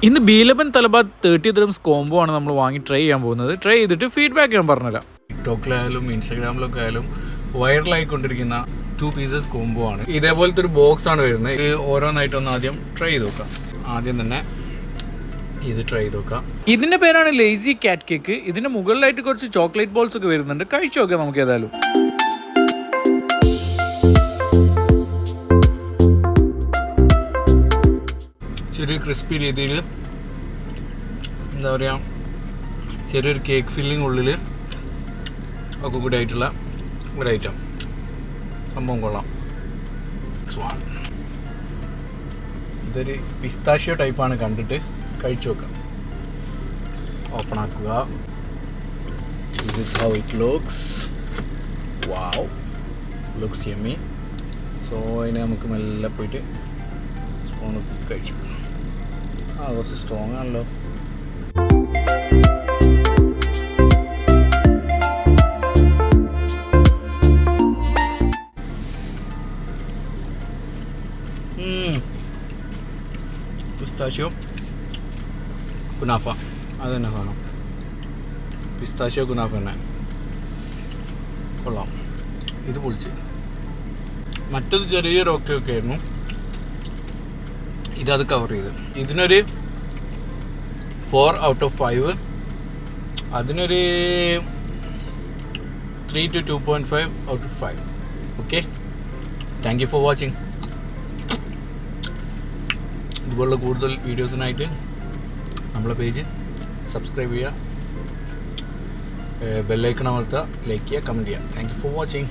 ഇന്ന് ബീലബൻ തലബാദ് 30 dirhams combo ആണ് നമ്മൾ വാങ്ങി ട്രൈ ചെയ്യാൻ പോകുന്നത്. ട്രൈ ചെയ്തിട്ട് ഫീഡ്ബാക്ക് ഞാൻ പറഞ്ഞുതരാം. ടിക്ടോക്കിലായാലും ഇൻസ്റ്റാഗ്രാമിലൊക്കെ ആയാലും വൈറലായിക്കൊണ്ടിരിക്കുന്ന 2 പീസസ് കോംബോ ആണ്. ഇതേപോലത്തെ ഒരു ബോക്സ് ആണ് വരുന്നത്. ഇത് ഓരോന്നായിട്ടൊന്ന് ആദ്യം ട്രൈ ചെയ്ത് നോക്കാം. ആദ്യം തന്നെ ഇത് ട്രൈ ചെയ്ത് നോക്കാം. ഇതിൻ്റെ പേരാണ് ലേസി കാറ്റ് കേക്ക്. ഇതിൻ്റെ മുകളിലായിട്ട് കുറച്ച് ചോക്ലേറ്റ് ബോൾസ് ഒക്കെ വരുന്നുണ്ട്. കഴിച്ചു നോക്കാം നമുക്ക് ഏതായാലും. ചെറിയ ക്രിസ്പി രീതിയിൽ എന്താ പറയുക, ചെറിയൊരു കേക്ക് ഫില്ലിംഗ് ഉള്ളിൽ ഒക്കെ കൂടി ആയിട്ടുള്ള ഒരു ഐറ്റം. സംഭവം കൊള്ളാം. ഇതൊരു പിസ്താഷ്യോ ടൈപ്പാണ്. കണ്ടിട്ട് കഴിച്ചു നോക്കാം. ഓപ്പൺ ആക്കുക. This is how it looks. Wow, looks yummy. So അതിനെ നമുക്ക് മെല്ലെ പോയിട്ട് സ്പൂൺ കഴിച്ചു. കുറച്ച് സ്ട്രോങ് ആണല്ലോ. പിസ്താഷ്യോ കുനാഫ അത് തന്നെ കാണാം. പിസ്താഷ്യോ കുനാഫ തന്നെ കൊള്ളാം. ഇത് പൊളിച്ച്. മറ്റത് ചെറിയൊരു ഒക്കെ ആയിരുന്നു. ഇതത് കവർ ചെയ്ത്. ഇതിനൊരു 4 out of 5. അതിനൊരു 3 to 2.5 out of 5. Okay, thank you for watching. ഇതുപോലുള്ള കൂടുതൽ വീഡിയോസിനായിട്ട് നമ്മളെ പേജ് സബ്സ്ക്രൈബ് ചെയ്യുക, ബെല്ലൈക്കൺ അമർത്തുക, ലൈക്ക് ചെയ്യുക, കമൻറ്റ് ചെയ്യുക. Thank you for watching.